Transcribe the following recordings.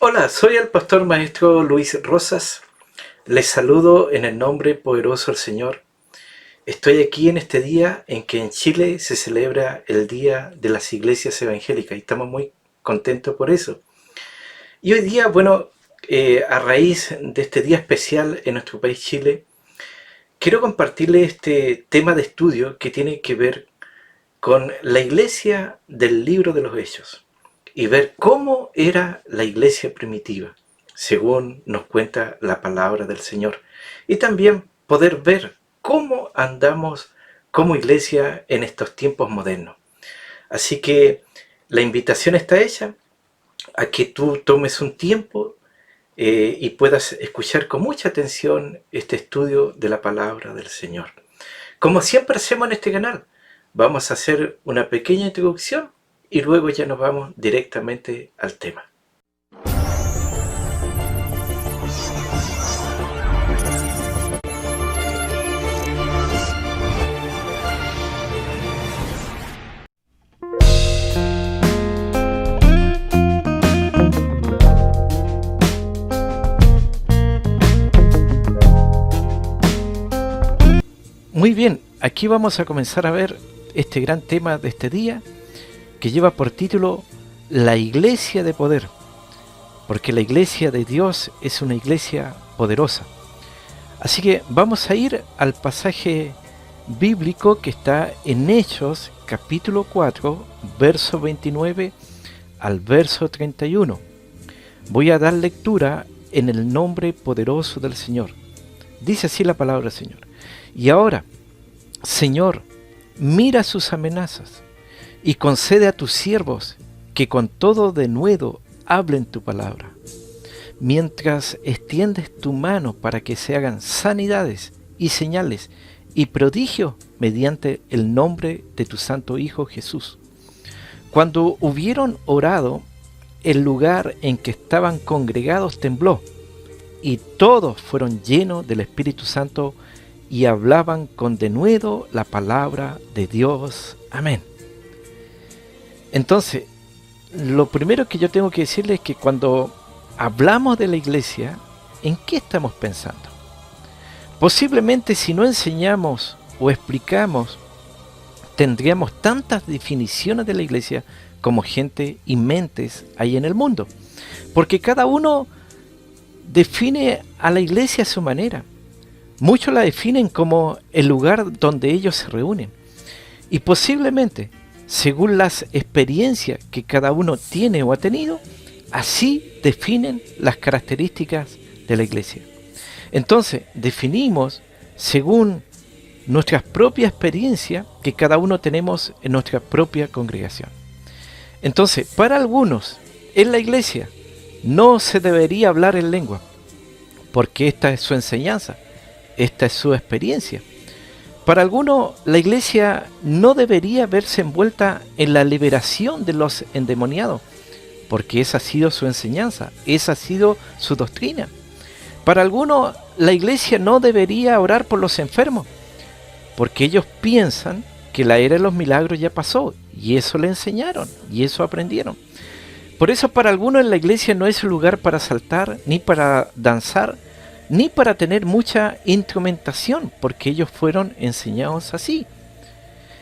Hola, soy el pastor maestro Luis Rosas. Les saludo en el nombre poderoso del Señor. Estoy aquí en este día en que en Chile se celebra el Día de las Iglesias Evangélicas y estamos muy contentos por eso. Y hoy día, a raíz de este día especial en nuestro país Chile, quiero compartirles este tema de estudio que tiene que ver con la iglesia del libro de los Hechos y ver cómo era la iglesia primitiva, según nos cuenta la palabra del Señor. Y también poder ver cómo andamos como iglesia en estos tiempos modernos. Así que la invitación está hecha a que tú tomes un tiempo y puedas escuchar con mucha atención este estudio de la palabra del Señor. Como siempre hacemos en este canal, vamos a hacer una pequeña introducción y luego ya nos vamos directamente al tema. Muy bien, aquí vamos a comenzar a ver este gran tema de este día que lleva por título La Iglesia de Poder, porque la Iglesia de Dios es una iglesia poderosa. Así que vamos a ir al pasaje bíblico que está en Hechos capítulo 4, verso 29 al verso 31. Voy a dar lectura en el nombre poderoso del Señor. Dice así la palabra del Señor. Y ahora, Señor, mira sus amenazas y concede a tus siervos que con todo denuedo hablen tu palabra, mientras extiendes tu mano para que se hagan sanidades y señales y prodigios mediante el nombre de tu santo Hijo Jesús. Cuando hubieron orado, el lugar en que estaban congregados tembló, y todos fueron llenos del Espíritu Santo y hablaban con denuedo la palabra de Dios. Amén. Entonces, lo primero que yo tengo que decirles es que cuando hablamos de la iglesia, ¿en qué estamos pensando? Posiblemente si no enseñamos o explicamos, tendríamos tantas definiciones de la iglesia como gente y mentes hay en el mundo. Porque cada uno define a la iglesia a su manera. Muchos la definen como el lugar donde ellos se reúnen. Y posiblemente, según las experiencias que cada uno tiene o ha tenido, así definen las características de la iglesia. Entonces, definimos según nuestras propias experiencias que cada uno tenemos en nuestra propia congregación. Entonces, para algunos, en la iglesia no se debería hablar en lengua, porque esta es su enseñanza. Esta es su experiencia. Para algunos, la iglesia no debería verse envuelta en la liberación de los endemoniados, porque esa ha sido su enseñanza, esa ha sido su doctrina. Para algunos, la iglesia no debería orar por los enfermos, porque ellos piensan que la era de los milagros ya pasó, y eso le enseñaron, y eso aprendieron. Por eso para algunos la iglesia no es un lugar para saltar, ni para danzar, ni para tener mucha instrumentación, porque ellos fueron enseñados así.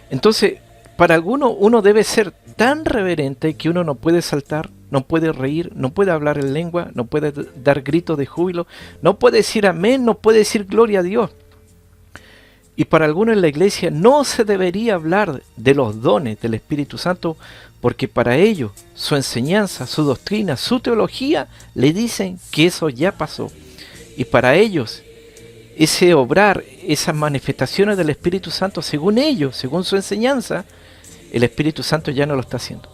Entonces, para algunos uno debe ser tan reverente que uno no puede saltar, no puede reír, no puede hablar en lengua, no puede dar gritos de júbilo, no puede decir amén, no puede decir gloria a Dios. Y para algunos en la iglesia no se debería hablar de los dones del Espíritu Santo, porque para ellos su enseñanza, su doctrina, su teología le dicen que eso ya pasó. Y para ellos, ese obrar, esas manifestaciones del Espíritu Santo, según ellos, según su enseñanza, el Espíritu Santo ya no lo está haciendo.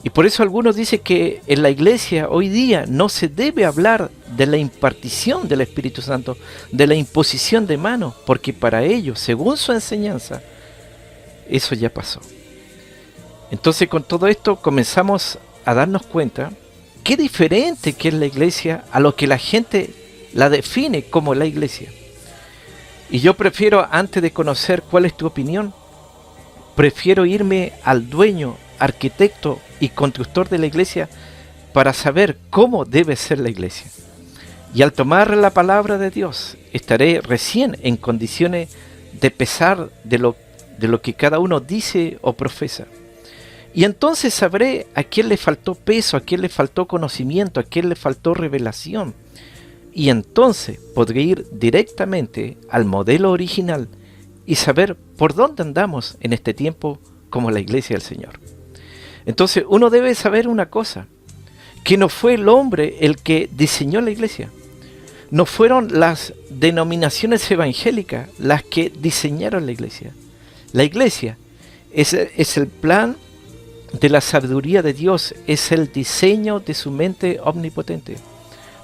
Y por eso algunos dicen que en la iglesia hoy día no se debe hablar de la impartición del Espíritu Santo, de la imposición de manos, porque para ellos, según su enseñanza, eso ya pasó. Entonces con todo esto comenzamos a darnos cuenta qué diferente que es la iglesia a lo que la gente la define como la iglesia. Y yo prefiero, antes de conocer cuál es tu opinión, prefiero irme al dueño, arquitecto y constructor de la iglesia para saber cómo debe ser la iglesia. Y al tomar la palabra de Dios, estaré recién en condiciones de pesar de lo que cada uno dice o profesa. Y entonces sabré a quién le faltó peso, a quién le faltó conocimiento, a quién le faltó revelación. Y entonces podré ir directamente al modelo original y saber por dónde andamos en este tiempo como la iglesia del Señor. Entonces uno debe saber una cosa, que no fue el hombre el que diseñó la iglesia. No fueron las denominaciones evangélicas las que diseñaron la iglesia. La iglesia es el plan de la sabiduría de Dios, es el diseño de su mente omnipotente,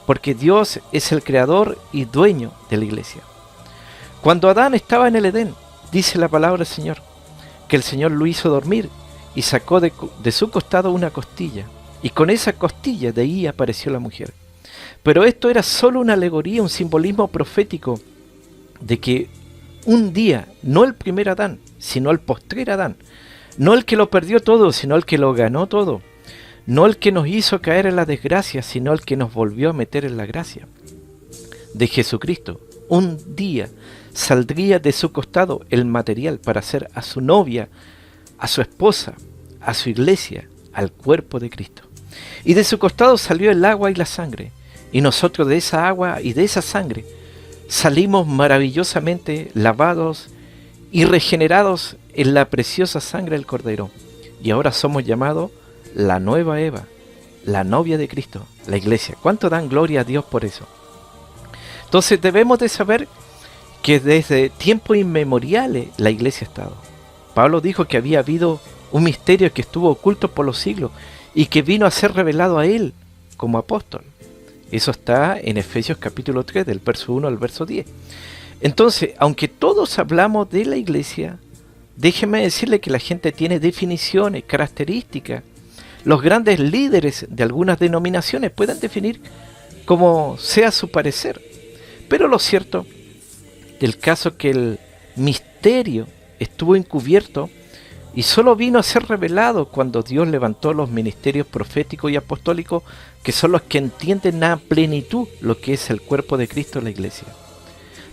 porque Dios es el creador y dueño de la iglesia. Cuando Adán estaba en el Edén, dice la palabra del Señor, que el Señor lo hizo dormir y sacó de su costado una costilla, y con esa costilla de ahí apareció la mujer. Pero esto era solo una alegoría, un simbolismo profético de que un día, no el primer Adán, sino el postrer Adán, no el que lo perdió todo, sino el que lo ganó todo, no el que nos hizo caer en la desgracia, sino el que nos volvió a meter en la gracia de Jesucristo. Un día saldría de su costado el material para hacer a su novia, a su esposa, a su iglesia, al cuerpo de Cristo. Y de su costado salió el agua y la sangre, y nosotros de esa agua y de esa sangre salimos maravillosamente lavados y regenerados en la preciosa sangre del Cordero. Y ahora somos llamados la nueva Eva, la novia de Cristo, la iglesia. ¿Cuánto dan gloria a Dios por eso? Entonces debemos de saber que desde tiempos inmemoriales la iglesia ha estado. Pablo dijo que había habido un misterio que estuvo oculto por los siglos y que vino a ser revelado a él como apóstol. Eso está en Efesios capítulo 3, del verso 1 al verso 10. Entonces, aunque todos hablamos de la iglesia, déjeme decirle que la gente tiene definiciones, características. Los grandes líderes de algunas denominaciones pueden definir como sea su parecer. Pero lo cierto del caso es que el misterio estuvo encubierto y solo vino a ser revelado cuando Dios levantó los ministerios proféticos y apostólicos, que son los que entienden a plenitud lo que es el cuerpo de Cristo en la iglesia.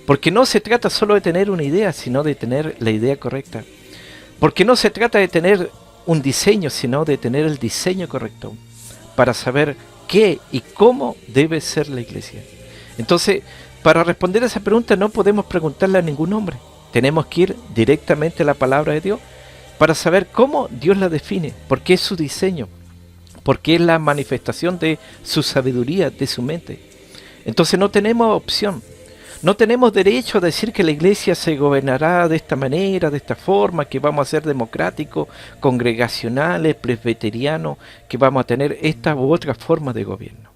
Porque no se trata solo de tener una idea, sino de tener la idea correcta. Porque no se trata de tener un diseño, sino de tener el diseño correcto, para saber qué y cómo debe ser la iglesia. Entonces, para responder a esa pregunta no podemos preguntarle a ningún hombre. Tenemos que ir directamente a la palabra de Dios para saber cómo Dios la define, porque es su diseño, porque es la manifestación de su sabiduría, de su mente. Entonces no tenemos opción, no tenemos derecho a decir que la iglesia se gobernará de esta manera, de esta forma, que vamos a ser democráticos, congregacionales, presbiterianos, que vamos a tener esta u otra forma de gobierno.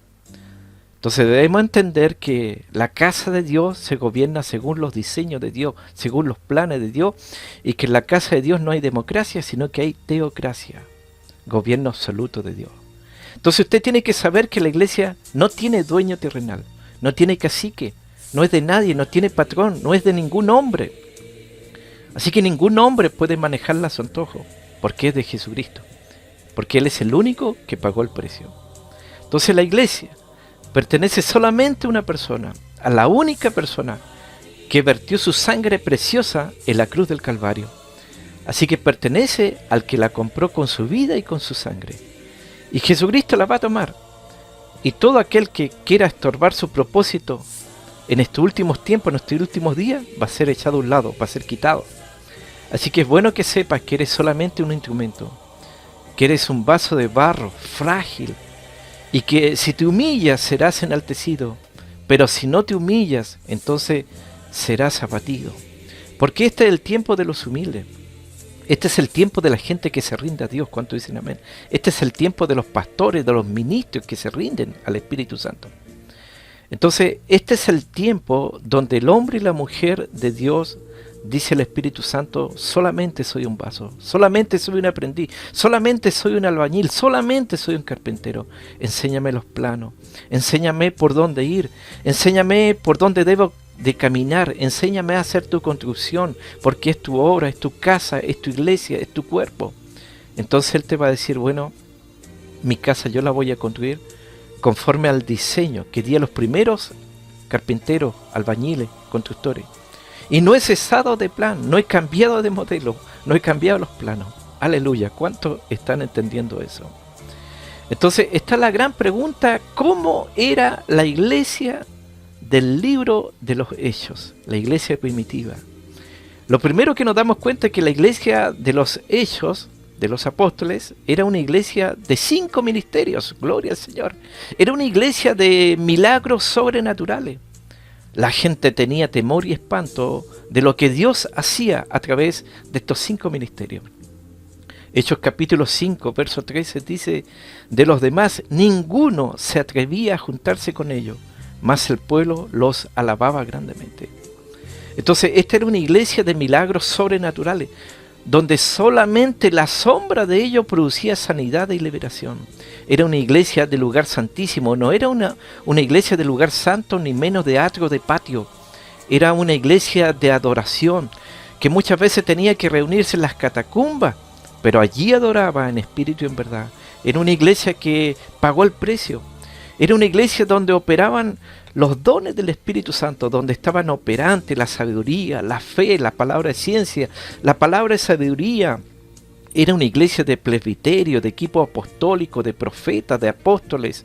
Entonces debemos entender que la casa de Dios se gobierna según los diseños de Dios, según los planes de Dios, y que en la casa de Dios no hay democracia, sino que hay teocracia, gobierno absoluto de Dios. Entonces usted tiene que saber que la iglesia no tiene dueño terrenal, no tiene cacique, no es de nadie, no tiene patrón, no es de ningún hombre. Así que ningún hombre puede manejarla a su antojo, porque es de Jesucristo, porque Él es el único que pagó el precio. Entonces la iglesia pertenece solamente a una persona, a la única persona que vertió su sangre preciosa en la cruz del Calvario. Así que pertenece al que la compró con su vida y con su sangre. Y Jesucristo la va a tomar. Y todo aquel que quiera estorbar su propósito en estos últimos tiempos, en estos últimos días, va a ser echado a un lado, va a ser quitado. Así que es bueno que sepas que eres solamente un instrumento, que eres un vaso de barro frágil, y que si te humillas serás enaltecido, pero si no te humillas, entonces serás abatido. Porque este es el tiempo de los humildes. Este es el tiempo de la gente que se rinde a Dios. ¿Cuánto dicen amén? Este es el tiempo de los pastores, de los ministros que se rinden al Espíritu Santo. Entonces, este es el tiempo donde el hombre y la mujer de Dios, dice el Espíritu Santo, solamente soy un vaso, solamente soy un aprendiz, solamente soy un albañil, solamente soy un carpintero. Enséñame los planos, enséñame por dónde ir, enséñame por dónde debo de caminar, enséñame a hacer tu construcción, porque es tu obra, es tu casa, es tu iglesia, es tu cuerpo. Entonces Él te va a decir, bueno, mi casa yo la voy a construir conforme al diseño que di a los primeros carpinteros, albañiles, constructores. Y no he cesado de plan, no he cambiado de modelo, no he cambiado los planos. Aleluya, ¿cuántos están entendiendo eso? Entonces está la gran pregunta, ¿cómo era la iglesia del libro de los Hechos? La iglesia primitiva. Lo primero que nos damos cuenta es que la iglesia de los Hechos, de los apóstoles, era una iglesia de 5 ministerios, gloria al Señor. Era una iglesia de milagros sobrenaturales. La gente tenía temor y espanto de lo que Dios hacía a través de estos 5 ministerios. Hechos capítulo 5, verso 13 dice, de los demás ninguno se atrevía a juntarse con ellos, mas el pueblo los alababa grandemente. Entonces esta era una iglesia de milagros sobrenaturales, donde solamente la sombra de ellos producía sanidad y liberación. Era una iglesia de lugar santísimo, no era una iglesia de lugar santo, ni menos de atrio, de patio. Era una iglesia de adoración, que muchas veces tenía que reunirse en las catacumbas, pero allí adoraba en espíritu y en verdad. Era una iglesia que pagó el precio. Era una iglesia donde operaban los dones del Espíritu Santo, donde estaban operantes la sabiduría, la fe, la palabra de ciencia, la palabra de sabiduría. Era una iglesia de presbiterio, de equipo apostólico, de profetas, de apóstoles,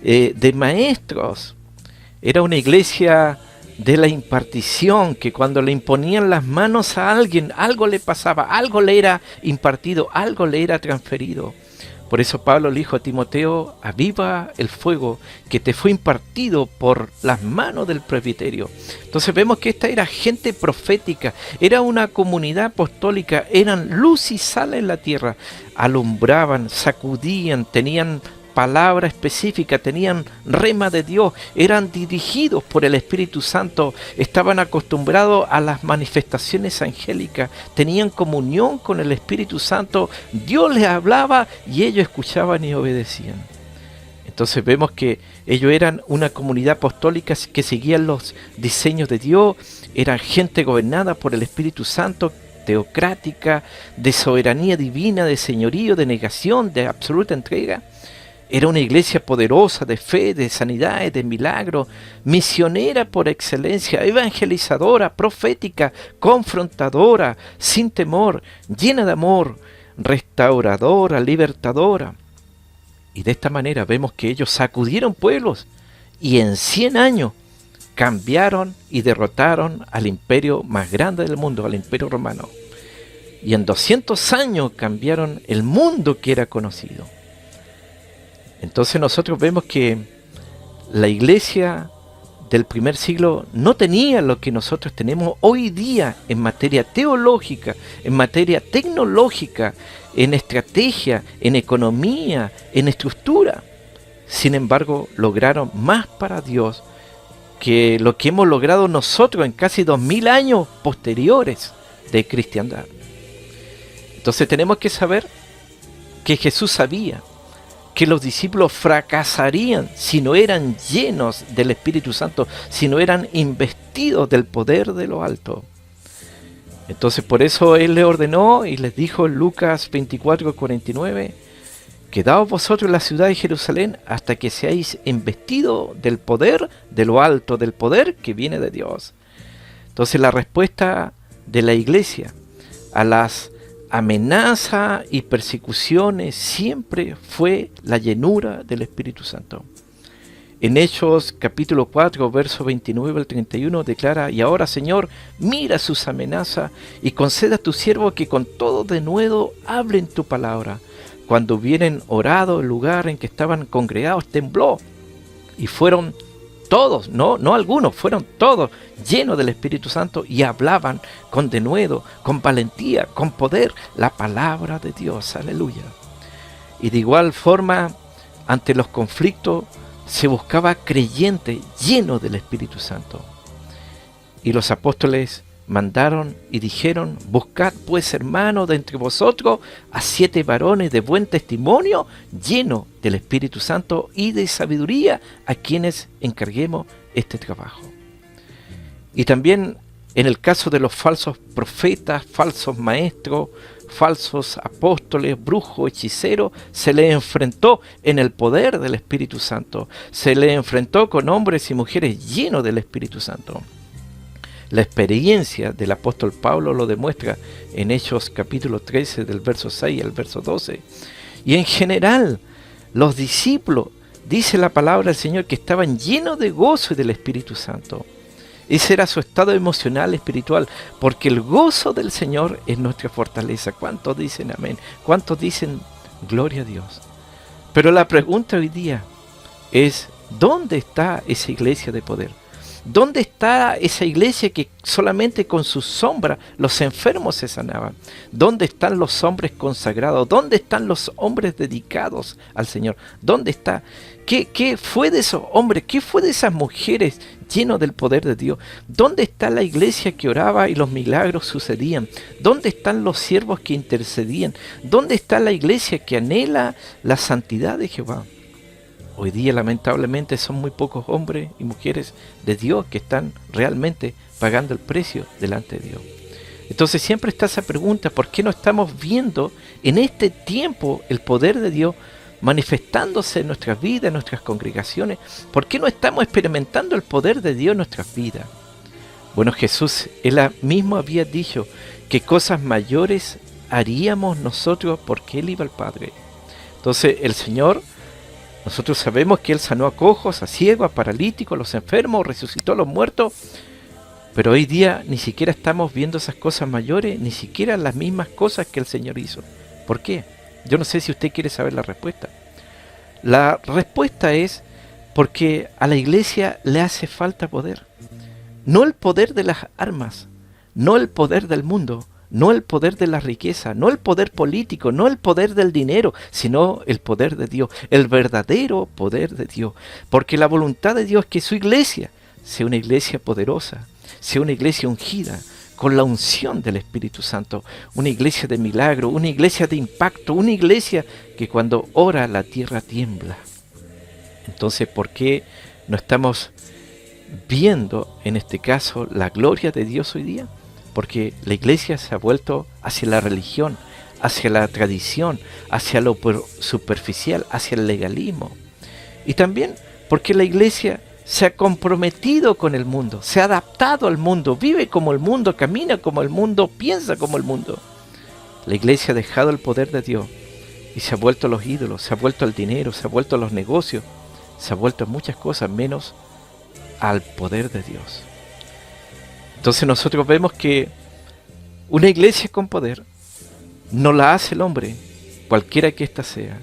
de maestros. Era una iglesia de la impartición, que cuando le imponían las manos a alguien, algo le pasaba, algo le era impartido, algo le era transferido. Por eso Pablo le dijo a Timoteo, aviva el fuego que te fue impartido por las manos del presbiterio. Entonces vemos que esta era gente profética, era una comunidad apostólica, eran luz y sal en la tierra, alumbraban, sacudían, tenían palabra específica, tenían rema de Dios, eran dirigidos por el Espíritu Santo, estaban acostumbrados a las manifestaciones angélicas, tenían comunión con el Espíritu Santo, Dios les hablaba y ellos escuchaban y obedecían. Entonces vemos que ellos eran una comunidad apostólica que seguían los diseños de Dios, eran gente gobernada por el Espíritu Santo, teocrática, de soberanía divina, de señorío, de negación, de absoluta entrega. Era una iglesia poderosa de fe, de sanidades, de milagros, misionera por excelencia, evangelizadora, profética, confrontadora, sin temor, llena de amor, restauradora, libertadora. Y de esta manera vemos que ellos sacudieron pueblos y en 100 años cambiaron y derrotaron al imperio más grande del mundo, al imperio romano. Y en 200 años cambiaron el mundo que era conocido. Entonces nosotros vemos que la iglesia del primer siglo no tenía lo que nosotros tenemos hoy día en materia teológica, en materia tecnológica, en estrategia, en economía, en estructura. Sin embargo, lograron más para Dios que lo que hemos logrado nosotros en casi 2000 años posteriores de cristiandad. Entonces tenemos que saber que Jesús sabía que los discípulos fracasarían si no eran llenos del Espíritu Santo, si no eran investidos del poder de lo alto. Entonces por eso Él les ordenó y les dijo en Lucas 24:49, quedaos vosotros en la ciudad de Jerusalén hasta que seáis investidos del poder de lo alto, del poder que viene de Dios. Entonces la respuesta de la iglesia a las amenazas y persecuciones siempre fue la llenura del Espíritu Santo. En Hechos capítulo 4, verso 29 al 31 declara, y ahora Señor, mira sus amenazas y conceda a tu siervo que con todo denuedo hablen tu palabra. Cuando hubieran orado, el lugar en que estaban congregados tembló y fueron todos, no algunos, fueron todos llenos del Espíritu Santo y hablaban con denuedo, con valentía, con poder, la palabra de Dios. Aleluya. Y de igual forma, ante los conflictos, se buscaba creyentes llenos del Espíritu Santo. Y los apóstoles mandaron y dijeron, buscad pues hermanos de entre vosotros a 7 varones de buen testimonio, llenos del Espíritu Santo y de sabiduría, a quienes encarguemos este trabajo. Y también En el caso de los falsos profetas, falsos maestros, falsos apóstoles, brujos, hechiceros, se les enfrentó en el poder del Espíritu Santo. Se les enfrentó con hombres y mujeres llenos del Espíritu Santo. La experiencia del apóstol Pablo lo demuestra en Hechos capítulo 13, del verso 6 al verso 12. Y en general, los discípulos, dice la palabra del Señor, que estaban llenos de gozo y del Espíritu Santo. Ese era su estado emocional, espiritual, porque el gozo del Señor es nuestra fortaleza. ¿Cuántos dicen amén? ¿Cuántos dicen gloria a Dios? Pero la pregunta hoy día es, ¿dónde está esa iglesia de poder? ¿Dónde está esa iglesia que solamente con su sombra los enfermos se sanaban? ¿Dónde están los hombres consagrados? ¿Dónde están los hombres dedicados al Señor? ¿Dónde está? ¿Qué fue de esos hombres? ¿Qué fue de esas mujeres llenos del poder de Dios? ¿Dónde está la iglesia que oraba y los milagros sucedían? ¿Dónde están los siervos que intercedían? ¿Dónde está la iglesia que anhela la santidad de Jehová? Hoy día lamentablemente son muy pocos hombres y mujeres de Dios que están realmente pagando el precio delante de Dios. Entonces siempre está esa pregunta, ¿por qué no estamos viendo en este tiempo el poder de Dios manifestándose en nuestras vidas, en nuestras congregaciones? ¿Por qué no estamos experimentando el poder de Dios en nuestras vidas? Bueno, Jesús, Él mismo había dicho que cosas mayores haríamos nosotros porque Él iba al Padre. Entonces el Señor, nosotros sabemos que Él sanó a cojos, a ciegos, a paralíticos, a los enfermos, resucitó a los muertos, pero hoy día ni siquiera estamos viendo esas cosas mayores, ni siquiera las mismas cosas que el Señor hizo. ¿Por qué? Yo no sé si usted quiere saber la respuesta. La respuesta es porque a la iglesia le hace falta poder. No el poder de las armas, no el poder del mundo, no el poder de la riqueza, no el poder político, no el poder del dinero, sino el poder de Dios, el verdadero poder de Dios. Porque la voluntad de Dios es que su iglesia sea una iglesia poderosa, sea una iglesia ungida, con la unción del Espíritu Santo, una iglesia de milagro, una iglesia de impacto, una iglesia que cuando ora la tierra tiembla. Entonces, ¿por qué no estamos viendo en este caso la gloria de Dios hoy día? Porque la iglesia se ha vuelto hacia la religión, hacia la tradición, hacia lo superficial, hacia el legalismo. Y también porque la iglesia se ha comprometido con el mundo, se ha adaptado al mundo, vive como el mundo, camina como el mundo, piensa como el mundo. La iglesia ha dejado el poder de Dios y se ha vuelto a los ídolos, se ha vuelto al dinero, se ha vuelto a los negocios, se ha vuelto a muchas cosas menos al poder de Dios. Entonces nosotros vemos que una iglesia con poder no la hace el hombre, cualquiera que ésta sea.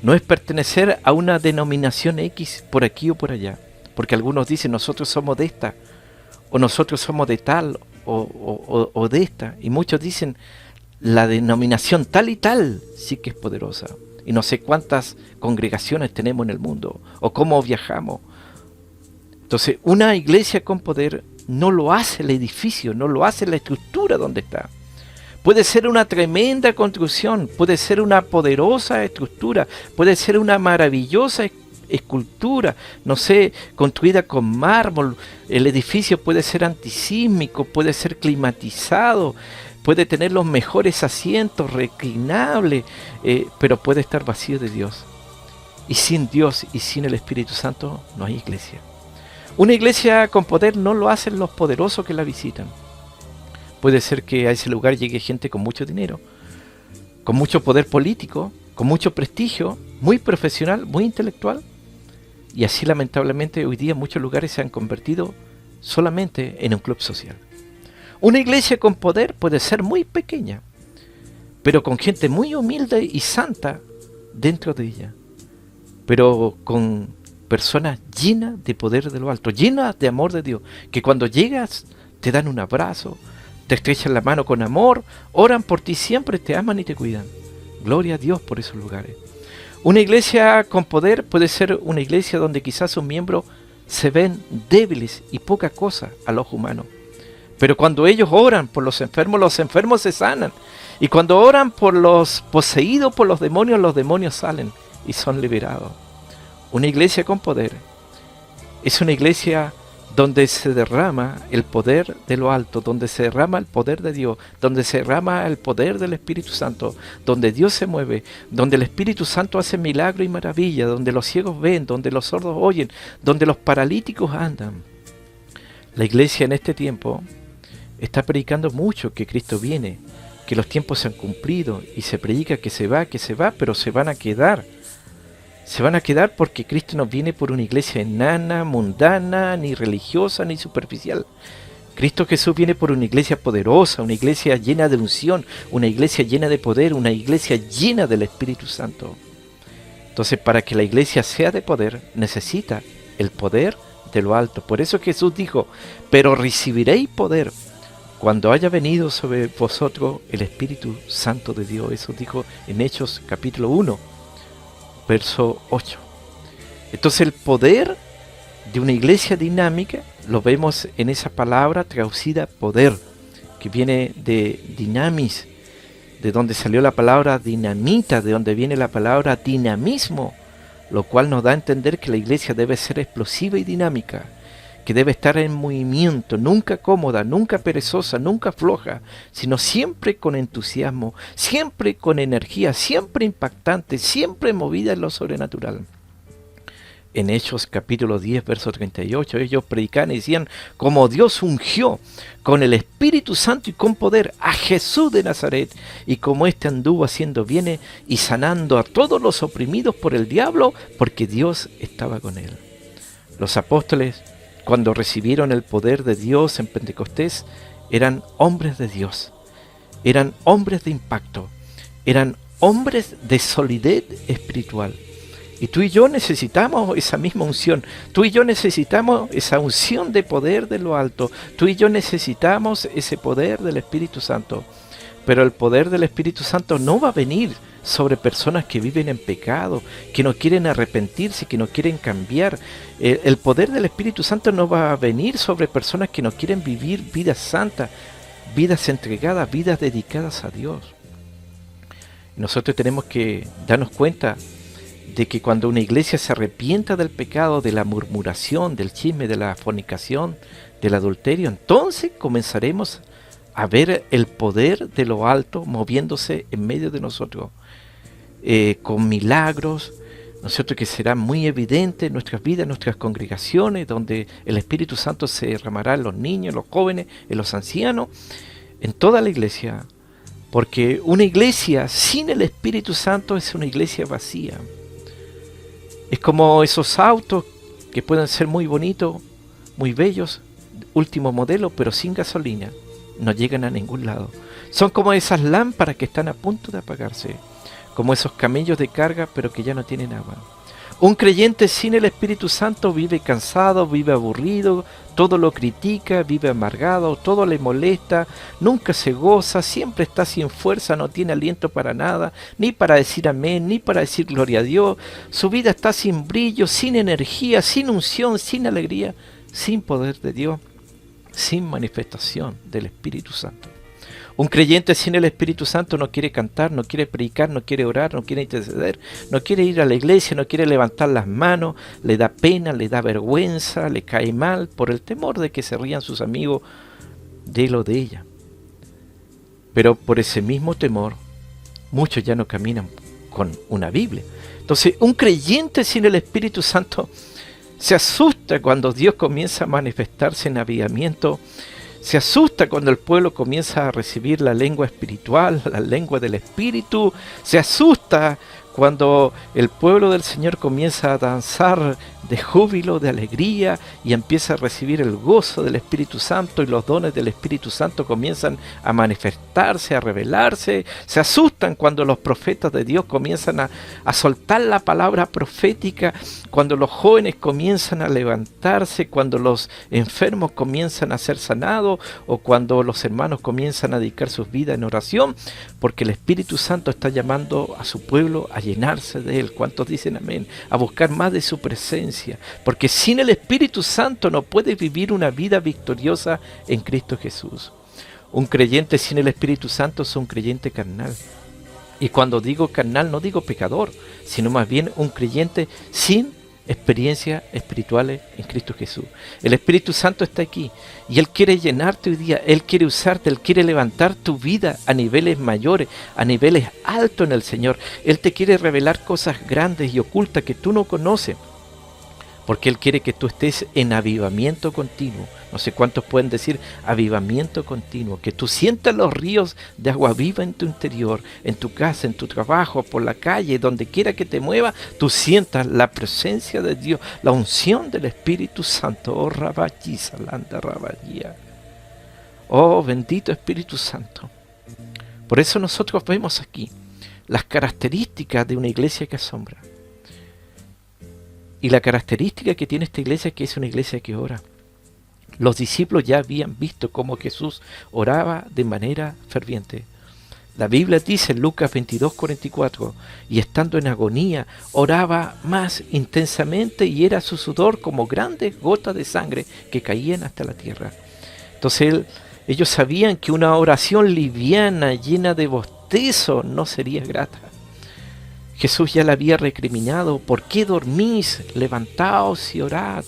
No es pertenecer a una denominación X por aquí o por allá. Porque algunos dicen, nosotros somos de esta, o nosotros somos de tal, o de esta. Y muchos dicen, la denominación tal y tal sí que es poderosa. Y no sé cuántas congregaciones tenemos en el mundo, o cómo viajamos. Entonces, una iglesia con poder no lo hace el edificio, no lo hace la estructura donde está. Puede ser una tremenda construcción, puede ser una poderosa estructura, puede ser una maravillosa escultura, no sé, construida con mármol. El edificio puede ser antisísmico, puede ser climatizado, puede tener los mejores asientos, reclinables, pero puede estar vacío de Dios. Y sin Dios y sin el Espíritu Santo no hay iglesia. Una iglesia con poder no lo hacen los poderosos que la visitan. Puede ser que a ese lugar llegue gente con mucho dinero, con mucho poder político, con mucho prestigio, muy profesional, muy intelectual. Y así lamentablemente hoy día muchos lugares se han convertido solamente en un club social. Una iglesia con poder puede ser muy pequeña, pero con gente muy humilde y santa dentro de ella. Pero con personas llenas de poder de lo alto, llenas de amor de Dios, que cuando llegas te dan un abrazo, te estrechan la mano con amor, oran por ti, siempre te aman y te cuidan. Gloria a Dios por esos lugares. Una iglesia con poder puede ser una iglesia donde quizás sus miembros se ven débiles y poca cosa al ojo humano. Pero cuando ellos oran por los enfermos se sanan. Y cuando oran por los poseídos por los demonios salen y son liberados. Una iglesia con poder es una iglesia donde se derrama el poder de lo alto, donde se derrama el poder de Dios, donde se derrama el poder del Espíritu Santo, donde Dios se mueve, donde el Espíritu Santo hace milagro y maravilla, donde los ciegos ven, donde los sordos oyen, donde los paralíticos andan. La iglesia en este tiempo está predicando mucho que Cristo viene, que los tiempos se han cumplido, y se predica que se va, pero se van a quedar. Se van a quedar porque Cristo no viene por una iglesia enana, mundana, ni religiosa, ni superficial. Cristo Jesús viene por una iglesia poderosa, una iglesia llena de unción, una iglesia llena de poder, una iglesia llena del Espíritu Santo. Entonces, para que la iglesia sea de poder, necesita el poder de lo alto. Por eso Jesús dijo, pero recibiréis poder cuando haya venido sobre vosotros el Espíritu Santo de Dios. Eso dijo en Hechos capítulo 1. Verso 8. Entonces el poder de una iglesia dinámica lo vemos en esa palabra traducida poder, que viene de dinamis, de donde salió la palabra dinamita, de donde viene la palabra dinamismo, lo cual nos da a entender que la iglesia debe ser explosiva y dinámica, que debe estar en movimiento, nunca cómoda, nunca perezosa, nunca floja, sino siempre con entusiasmo, siempre con energía, siempre impactante, siempre movida en lo sobrenatural. En Hechos capítulo 10, verso 38, ellos predicaban y decían, como Dios ungió con el Espíritu Santo y con poder a Jesús de Nazaret, y como éste anduvo haciendo bienes y sanando a todos los oprimidos por el diablo, porque Dios estaba con él. Los apóstoles, cuando recibieron el poder de Dios en Pentecostés, eran hombres de Dios, eran hombres de impacto, eran hombres de solidez espiritual. Y tú y yo necesitamos esa misma unción, tú y yo necesitamos esa unción de poder de lo alto, tú y yo necesitamos ese poder del Espíritu Santo. Pero el poder del Espíritu Santo no va a venir sobre personas que viven en pecado, que no quieren arrepentirse, que no quieren cambiar. El poder del Espíritu Santo no va a venir sobre personas que no quieren vivir vidas santas, vidas entregadas, vidas dedicadas a Dios. Nosotros tenemos que darnos cuenta de que cuando una iglesia se arrepienta del pecado, de la murmuración, del chisme, de la fornicación, del adulterio, entonces comenzaremos a ver el poder de lo alto moviéndose en medio de nosotros, con milagros, ¿no es cierto?, que será muy evidente en nuestras vidas, en nuestras congregaciones, donde el Espíritu Santo se derramará en los niños, en los jóvenes, en los ancianos, en toda la iglesia, porque una iglesia sin el Espíritu Santo es una iglesia vacía. Es como esos autos que pueden ser muy bonitos, muy bellos, último modelo, pero sin gasolina. No llegan a ningún lado. Son como esas lámparas que están a punto de apagarse, como esos camellos de carga, pero que ya no tienen agua. Un creyente sin el Espíritu Santo vive cansado, vive aburrido, todo lo critica, vive amargado, todo le molesta, nunca se goza, siempre está sin fuerza, no tiene aliento para nada, ni para decir amén, ni para decir gloria a Dios. Su vida está sin brillo, sin energía, sin unción, sin alegría, sin poder de Dios, sin manifestación del Espíritu Santo. Un creyente sin el Espíritu Santo no quiere cantar, no quiere predicar, no quiere orar, no quiere interceder, no quiere ir a la iglesia, no quiere levantar las manos, le da pena, le da vergüenza, le cae mal por el temor de que se rían sus amigos de él o de ella. Pero por ese mismo temor, muchos ya no caminan con una Biblia. Entonces, un creyente sin el Espíritu Santo se asusta cuando Dios comienza a manifestarse en avivamiento. Se asusta cuando el pueblo comienza a recibir la lengua espiritual, la lengua del Espíritu. Se asusta cuando el pueblo del Señor comienza a danzar de júbilo, de alegría, y empieza a recibir el gozo del Espíritu Santo, y los dones del Espíritu Santo comienzan a manifestarse, a revelarse. Se asustan cuando los profetas de Dios comienzan a soltar la palabra profética, cuando los jóvenes comienzan a levantarse, cuando los enfermos comienzan a ser sanados, o cuando los hermanos comienzan a dedicar sus vidas en oración, porque el Espíritu Santo está llamando a su pueblo a llenarse de Él. ¿Cuántos dicen amén? A buscar más de su presencia, porque sin el Espíritu Santo no puede vivir una vida victoriosa en Cristo Jesús. Un creyente sin el Espíritu Santo es un creyente carnal. Y cuando digo carnal no digo pecador, sino más bien un creyente sin experiencias espirituales en Cristo Jesús. El Espíritu Santo está aquí y Él quiere llenarte hoy día, Él quiere usarte, Él quiere levantar tu vida a niveles mayores, a niveles altos en el Señor. Él te quiere revelar cosas grandes y ocultas que tú no conoces, porque Él quiere que tú estés en avivamiento continuo. No sé cuántos pueden decir avivamiento continuo, que tú sientas los ríos de agua viva en tu interior, en tu casa, en tu trabajo, por la calle, donde quiera que te muevas, tú sientas la presencia de Dios, la unción del Espíritu Santo. Oh, Rabayi, Salanda, Rabayía. Oh, bendito Espíritu Santo. Por eso nosotros vemos aquí las características de una iglesia que asombra. Y la característica que tiene esta iglesia es que es una iglesia que ora. Los discípulos ya habían visto cómo Jesús oraba de manera ferviente. La Biblia dice en Lucas 22:44, y estando en agonía, oraba más intensamente y era su sudor como grandes gotas de sangre que caían hasta la tierra. Entonces ellos sabían que una oración liviana, llena de bostezo, no sería grata. Jesús ya la había recriminado: ¿por qué dormís? Levantaos y orad.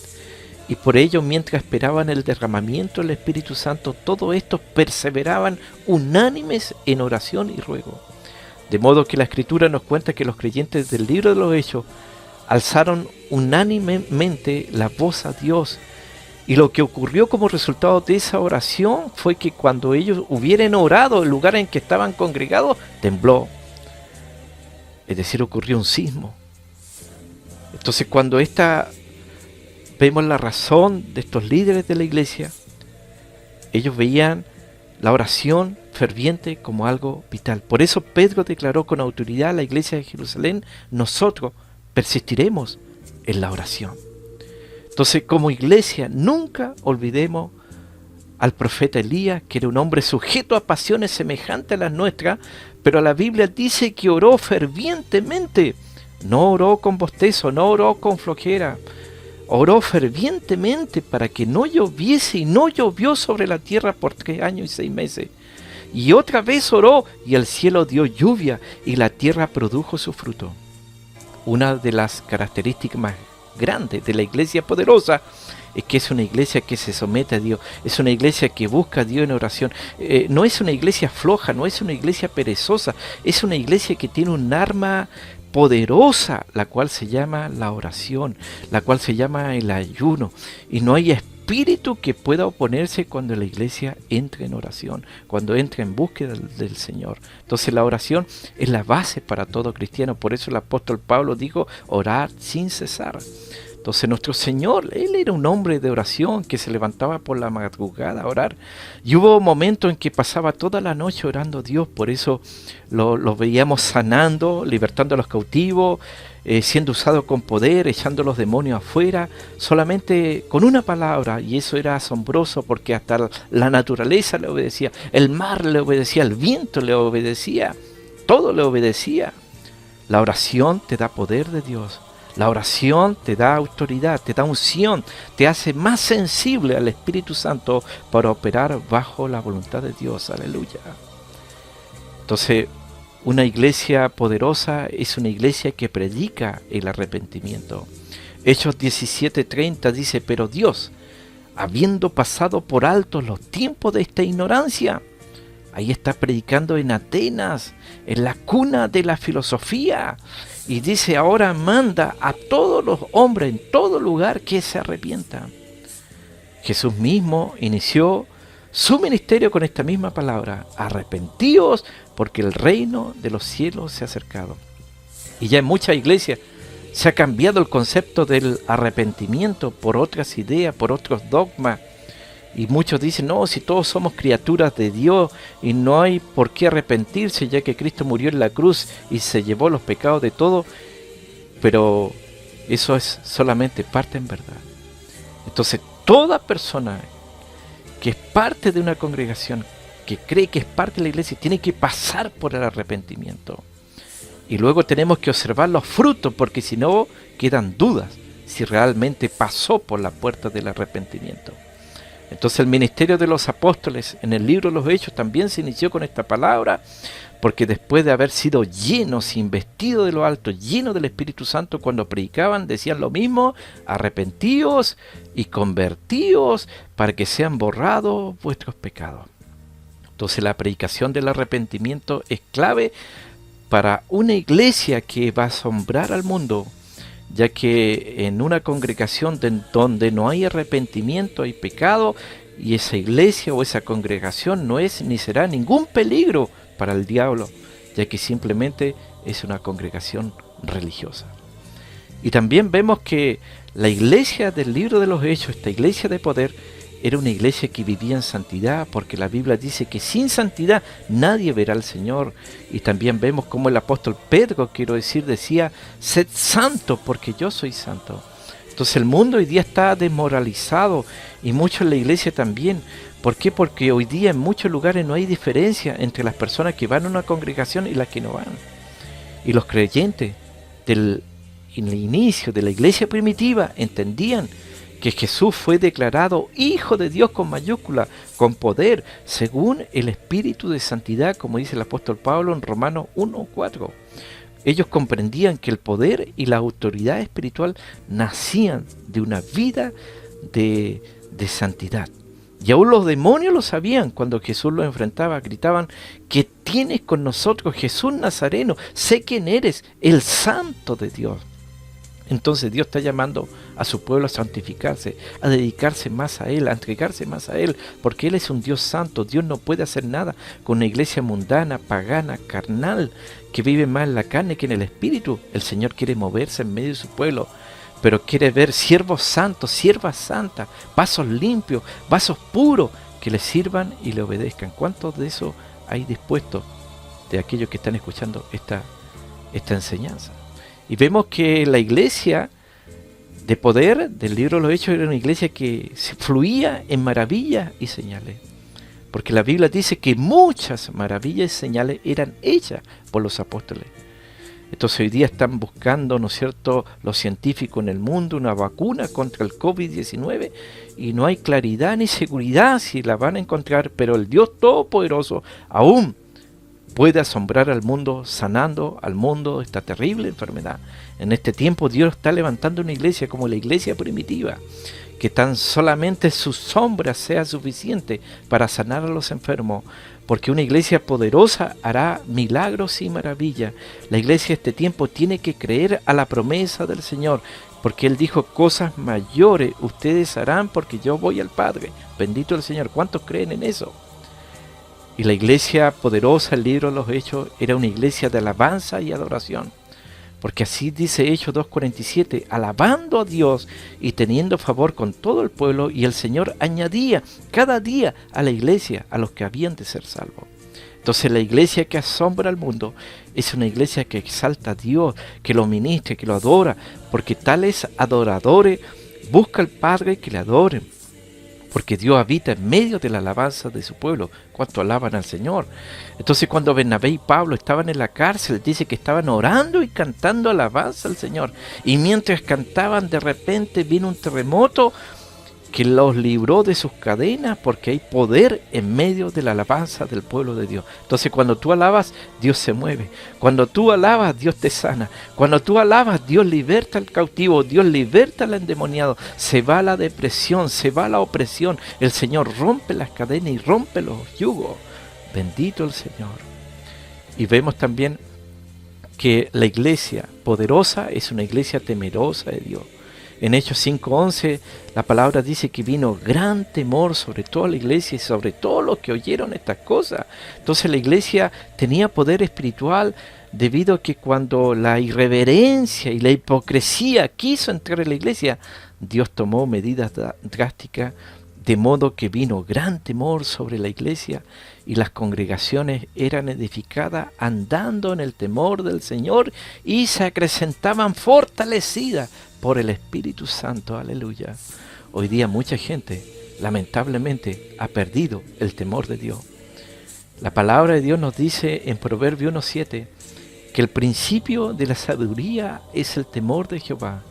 Y por ello, mientras esperaban el derramamiento del Espíritu Santo, todos estos perseveraban unánimes en oración y ruego. De modo que la Escritura nos cuenta que los creyentes del libro de los Hechos alzaron unánimemente la voz a Dios. Y lo que ocurrió como resultado de esa oración fue que cuando ellos hubieran orado, el lugar en que estaban congregados tembló. Es decir, ocurrió un sismo. Entonces, cuando vemos la razón de estos líderes de la iglesia, ellos veían la oración ferviente como algo vital. Por eso Pedro declaró con autoridad a la iglesia de Jerusalén: nosotros persistiremos en la oración. Entonces, como iglesia, nunca olvidemos al profeta Elías, que era un hombre sujeto a pasiones semejantes a las nuestras, pero la Biblia dice que oró fervientemente. No oró con bostezo, no oró con flojera. Oró fervientemente para que no lloviese, y no llovió sobre la tierra por 3 años y 6 meses. Y otra vez oró, y el cielo dio lluvia, y la tierra produjo su fruto. Una de las características más grandes de la iglesia poderosa es que es una iglesia que se somete a Dios, es una iglesia que busca a Dios en oración. No es una iglesia floja, no es una iglesia perezosa, es una iglesia que tiene un arma poderosa, la cual se llama la oración, la cual se llama el ayuno, y no hay espíritu que pueda oponerse cuando la iglesia entra en oración, cuando entra en búsqueda del Señor. Entonces la oración es la base para todo cristiano. Por eso el apóstol Pablo dijo: orar sin cesar. Entonces nuestro Señor, Él era un hombre de oración que se levantaba por la madrugada a orar. Y hubo momentos en que pasaba toda la noche orando a Dios. Por eso lo veíamos sanando, libertando a los cautivos, siendo usado con poder, echando los demonios afuera, solamente con una palabra. Y eso era asombroso, porque hasta la naturaleza le obedecía, el mar le obedecía, el viento le obedecía, todo le obedecía. La oración te da poder de Dios. La oración te da autoridad, te da unción, te hace más sensible al Espíritu Santo para operar bajo la voluntad de Dios. Aleluya. Entonces, una iglesia poderosa es una iglesia que predica el arrepentimiento. Hechos 17:30 dice: pero Dios, habiendo pasado por alto los tiempos de esta ignorancia, ahí está predicando en Atenas, en la cuna de la filosofía. Y dice: ahora manda a todos los hombres en todo lugar que se arrepientan. Jesús mismo inició su ministerio con esta misma palabra: arrepentíos, porque el reino de los cielos se ha acercado. Y ya en muchas iglesias se ha cambiado el concepto del arrepentimiento por otras ideas, por otros dogmas. Y muchos dicen: no, si todos somos criaturas de Dios y no hay por qué arrepentirse, ya que Cristo murió en la cruz y se llevó los pecados de todos. Pero eso es solamente parte en verdad. Entonces, toda persona que es parte de una congregación, que cree que es parte de la iglesia, tiene que pasar por el arrepentimiento. Y luego tenemos que observar los frutos, porque si no, quedan dudas si realmente pasó por la puerta del arrepentimiento. Entonces el ministerio de los apóstoles en el libro de los Hechos también se inició con esta palabra, porque después de haber sido llenos, investidos de lo alto, llenos del Espíritu Santo, cuando predicaban decían lo mismo: arrepentíos y convertíos para que sean borrados vuestros pecados. Entonces la predicación del arrepentimiento es clave para una iglesia que va a asombrar al mundo, ya que en una congregación donde no hay arrepentimiento hay pecado, y esa iglesia o esa congregación no es ni será ningún peligro para el diablo, ya que simplemente es una congregación religiosa. Y también vemos que la iglesia del libro de los Hechos, esta iglesia de poder, era una iglesia que vivía en santidad, porque la Biblia dice que sin santidad nadie verá al Señor. Y también vemos como el apóstol Pedro, decía: sed santo porque yo soy santo. Entonces el mundo hoy día está desmoralizado, y mucho en la iglesia también. ¿Por qué? Porque hoy día en muchos lugares no hay diferencia entre las personas que van a una congregación y las que no van. Y los creyentes en el inicio de la iglesia primitiva entendían que Jesús fue declarado Hijo de Dios con mayúscula, con poder, según el Espíritu de Santidad, como dice el apóstol Pablo en Romanos 1:4. Ellos comprendían que el poder y la autoridad espiritual nacían de una vida de santidad. Y aún los demonios lo sabían. Cuando Jesús los enfrentaba, gritaban: ¿qué tienes con nosotros, Jesús Nazareno? Sé quién eres, el Santo de Dios. Entonces Dios está llamando a su pueblo a santificarse, a dedicarse más a Él, a entregarse más a Él, porque Él es un Dios santo. Dios no puede hacer nada con una iglesia mundana, pagana, carnal, que vive más en la carne que en el espíritu. El Señor quiere moverse en medio de su pueblo, pero quiere ver siervos santos, siervas santas, vasos limpios, vasos puros, que le sirvan y le obedezcan. ¿Cuántos de esos hay dispuestos de aquellos que están escuchando esta enseñanza? Y vemos que la iglesia de poder del libro de los Hechos era una iglesia que se fluía en maravillas y señales. Porque la Biblia dice que muchas maravillas y señales eran hechas por los apóstoles. Entonces hoy día están buscando, ¿no es cierto?, los científicos en el mundo una vacuna contra el COVID-19, y no hay claridad ni seguridad si la van a encontrar, pero el Dios Todopoderoso aún puede asombrar al mundo, sanando al mundo de esta terrible enfermedad. En este tiempo Dios está levantando una iglesia como la iglesia primitiva, que tan solamente su sombra sea suficiente para sanar a los enfermos, porque una iglesia poderosa hará milagros y maravillas. La iglesia de este tiempo tiene que creer a la promesa del Señor, porque Él dijo: cosas mayores ustedes harán porque yo voy al Padre. Bendito el Señor. ¿Cuántos creen en eso? Y la iglesia poderosa, el libro de los Hechos, era una iglesia de alabanza y adoración. Porque así dice Hechos 2:47, alabando a Dios y teniendo favor con todo el pueblo, y el Señor añadía cada día a la iglesia a los que habían de ser salvos. Entonces la iglesia que asombra al mundo es una iglesia que exalta a Dios, que lo ministra, que lo adora, porque tales adoradores busca al Padre que le adoren. Porque Dios habita en medio de la alabanza de su pueblo. ¿Cuánto alaban al Señor? Entonces cuando Bernabé y Pablo estaban en la cárcel, dice que estaban orando y cantando alabanza al Señor. Y mientras cantaban, de repente vino un terremoto que los libró de sus cadenas, porque hay poder en medio de la alabanza del pueblo de Dios. Entonces cuando tú alabas, Dios se mueve. Cuando tú alabas, Dios te sana. Cuando tú alabas, Dios liberta al cautivo, Dios liberta al endemoniado. Se va la depresión, se va la opresión. El Señor rompe las cadenas y rompe los yugos. Bendito el Señor. Y vemos también que la iglesia poderosa es una iglesia temerosa de Dios. En Hechos 5:11 la palabra dice que vino gran temor sobre toda la iglesia y sobre todos los que oyeron estas cosas. Entonces la iglesia tenía poder espiritual, debido a que cuando la irreverencia y la hipocresía quiso entrar en la iglesia, Dios tomó medidas drásticas, de modo que vino gran temor sobre la iglesia, y las congregaciones eran edificadas andando en el temor del Señor y se acrecentaban fortalecidas por el Espíritu Santo. Aleluya. Hoy día mucha gente, lamentablemente, ha perdido el temor de Dios. La palabra de Dios nos dice en Proverbios 1:7 que el principio de la sabiduría es el temor de Jehová.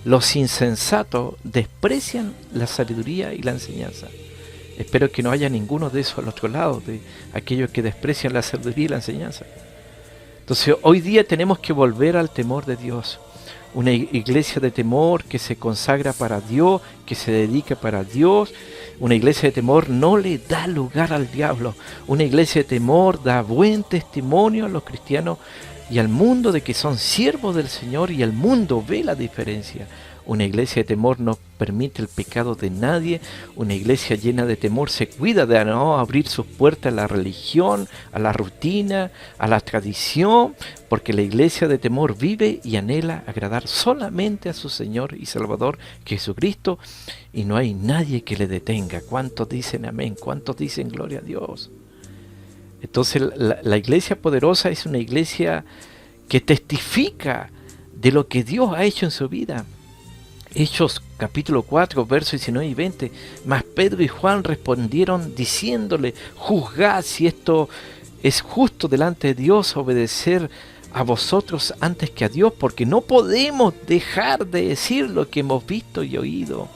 Los insensatos desprecian la sabiduría y la enseñanza. Espero que no haya ninguno de esos al otro lado, de aquellos que desprecian la sabiduría y la enseñanza. Entonces hoy día tenemos que volver al temor de Dios. Una iglesia de temor que se consagra para Dios, que se dedica para Dios. Una iglesia de temor no le da lugar al diablo. Una iglesia de temor da buen testimonio a los cristianos y al mundo de que son siervos del Señor, y el mundo ve la diferencia. Una iglesia de temor no permite el pecado de nadie. Una iglesia llena de temor se cuida de no abrir sus puertas a la religión, a la rutina, a la tradición, porque la iglesia de temor vive y anhela agradar solamente a su Señor y Salvador Jesucristo, y no hay nadie que le detenga. ¿Cuántos dicen amén? ¿Cuántos dicen gloria a Dios? Entonces la iglesia poderosa es una iglesia que testifica de lo que Dios ha hecho en su vida. Hechos capítulo 4, versos 19 y 20. Mas Pedro y Juan respondieron diciéndole: juzgad si esto es justo delante de Dios, obedecer a vosotros antes que a Dios, porque no podemos dejar de decir lo que hemos visto y oído.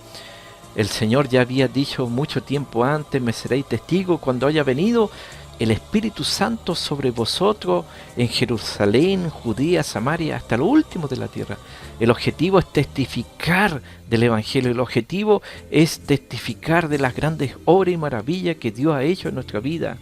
El Señor ya había dicho mucho tiempo antes: me seréis testigo cuando haya venido el Espíritu Santo sobre vosotros en Jerusalén, Judea, Samaria, hasta lo último de la tierra. El objetivo es testificar del Evangelio. El objetivo es testificar de las grandes obras y maravillas que Dios ha hecho en nuestra vida.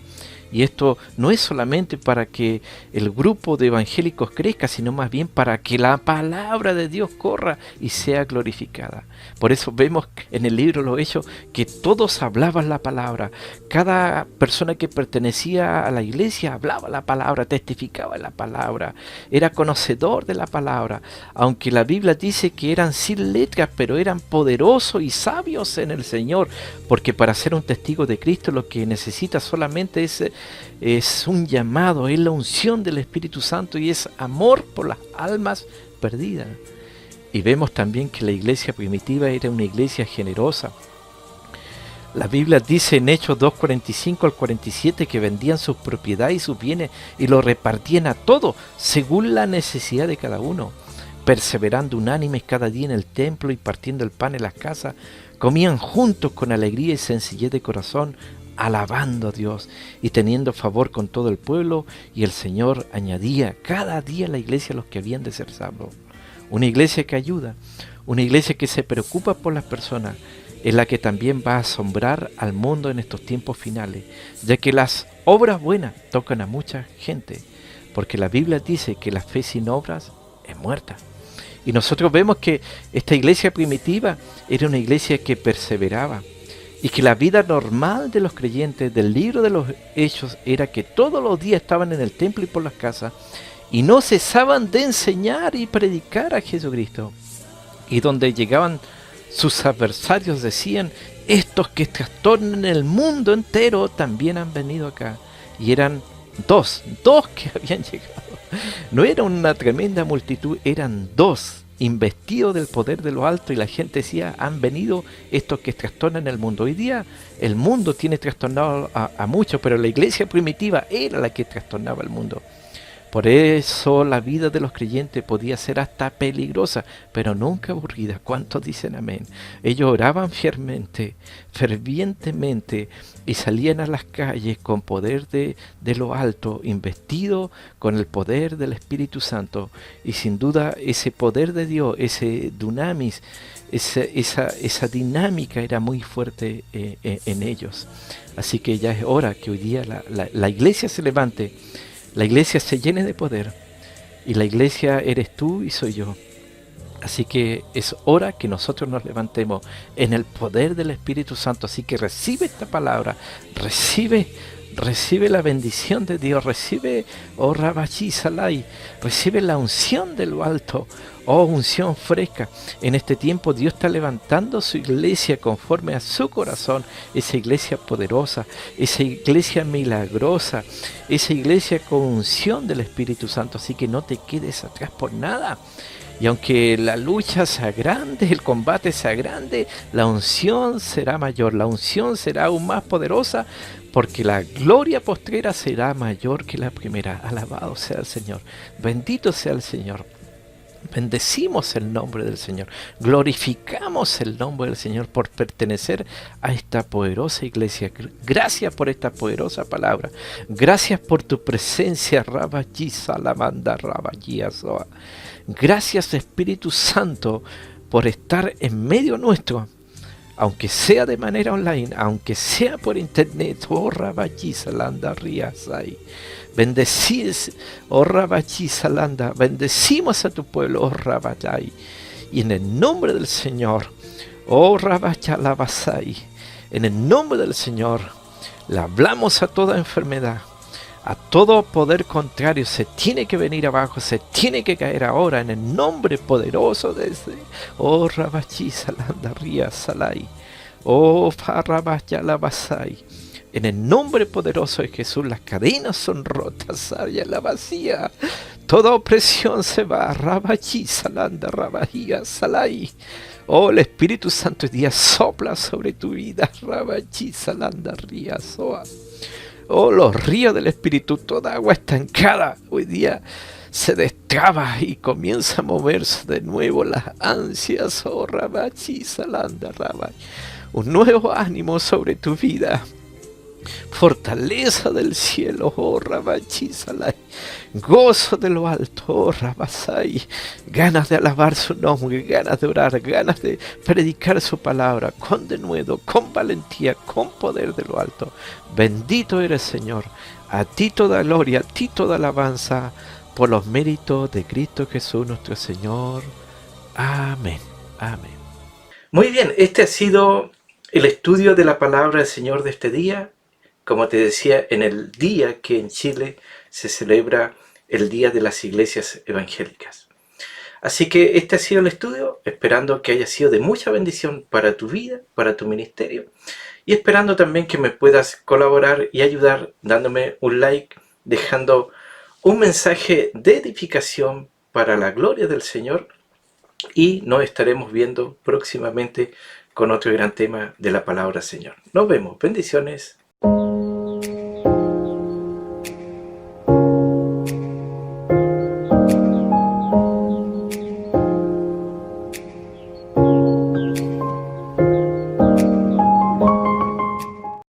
Y esto no es solamente para que el grupo de evangélicos crezca, sino más bien para que la palabra de Dios corra y sea glorificada. Por eso vemos en el libro Los Hechos que todos hablaban la palabra. Cada persona que pertenecía a la iglesia hablaba la palabra, testificaba la palabra, era conocedor de la palabra. Aunque la Biblia dice que eran sin letras, pero eran poderosos y sabios en el Señor, porque para ser un testigo de Cristo lo que necesita solamente es un llamado, es la unción del Espíritu Santo y es amor por las almas perdidas. Y vemos también que la iglesia primitiva era una iglesia generosa. La Biblia dice en Hechos 2:45 al 47 que vendían sus propiedades y sus bienes y los repartían a todos según la necesidad de cada uno, perseverando unánimes cada día en el templo y partiendo el pan en las casas, comían juntos con alegría y sencillez de corazón, alabando a Dios y teniendo favor con todo el pueblo, y el Señor añadía cada día a la iglesia los que habían de ser salvos. Una iglesia que ayuda, una iglesia que se preocupa por las personas, es la que también va a asombrar al mundo en estos tiempos finales, ya que las obras buenas tocan a mucha gente, porque la Biblia dice que la fe sin obras es muerta. Y nosotros vemos que esta iglesia primitiva era una iglesia que perseveraba, y que la vida normal de los creyentes del libro de los Hechos era que todos los días estaban en el templo y por las casas, y no cesaban de enseñar y predicar a Jesucristo. Y donde llegaban sus adversarios decían: estos que trastornan el mundo entero también han venido acá. Y eran dos que habían llegado. No era una tremenda multitud, eran dos, investidos del poder de lo alto, y la gente decía: han venido estos que trastornan el mundo. Hoy día el mundo tiene trastornado a muchos, pero la iglesia primitiva era la que trastornaba el mundo. Por eso la vida de los creyentes podía ser hasta peligrosa, pero nunca aburrida. ¿Cuántos dicen amén? Ellos oraban fervientemente, y salían a las calles con poder de lo alto, investidos con el poder del Espíritu Santo. Y sin duda ese poder de Dios, ese dunamis, esa dinámica era muy fuerte en ellos. Así que ya es hora que hoy día la iglesia se levante, la iglesia se llene de poder, y la iglesia eres tú y soy yo. Así que es hora que nosotros nos levantemos en el poder del Espíritu Santo. Así que recibe esta palabra, recibe la bendición de Dios, recibe, oh Rabachi Salai, recibe la unción de lo alto, oh unción fresca. En este tiempo Dios está levantando su iglesia conforme a su corazón, esa iglesia poderosa, esa iglesia milagrosa, esa iglesia con unción del Espíritu Santo. Así que no te quedes atrás por nada. Y aunque la lucha sea grande, el combate sea grande, la unción será mayor, la unción será aún más poderosa, porque la gloria postrera será mayor que la primera. Alabado sea el Señor, bendito sea el Señor. Bendecimos el nombre del Señor, glorificamos el nombre del Señor por pertenecer a esta poderosa iglesia. Gracias por esta poderosa palabra, gracias por tu presencia, Rabayi Salamanda Rabayi Azoa. Gracias, Espíritu Santo, por estar en medio nuestro, aunque sea de manera online, aunque sea por internet. Oh Rabayi Salanda Riasai. Bendecís, oh Rabayi Salanda, bendecimos a tu pueblo, oh Rabayai. Y en el nombre del Señor, oh Rabayalabasai, en el nombre del Señor, le hablamos a toda enfermedad, a todo poder contrario. Se tiene que venir abajo, se tiene que caer ahora en el nombre poderoso de ese. Oh Rabayi Salanda Riasalai, oh Rabayalabasai. En el nombre poderoso de Jesús, las cadenas son rotas, haya la vacía. Toda opresión se va. Rabayi Salanda Rabahía Salai. Oh, el Espíritu Santo hoy día sopla sobre tu vida. Rabayi Salanda Ría Soa. Oh, los ríos del Espíritu, toda agua estancada hoy día se destraba y comienza a moverse de nuevo las ansias. Oh, Rabayi Salanda Rabai. Un nuevo ánimo sobre tu vida. Fortaleza del cielo, oh Rabayi Salai. Gozo de lo alto, oh Rabasai. Ganas de alabar su nombre, ganas de orar, ganas de predicar su palabra con denuedo, con valentía, con poder de lo alto. Bendito eres, Señor. A ti toda gloria, a ti toda alabanza, por los méritos de Cristo Jesús nuestro Señor. Amén. Amén. Muy bien, este ha sido el estudio de la palabra del Señor de este día. Como te decía, en el día que en Chile se celebra el Día de las Iglesias Evangélicas. Así que este ha sido el estudio, esperando que haya sido de mucha bendición para tu vida, para tu ministerio, y esperando también que me puedas colaborar y ayudar dándome un like, dejando un mensaje de edificación para la gloria del Señor, y nos estaremos viendo próximamente con otro gran tema de la palabra del Señor. Nos vemos, bendiciones.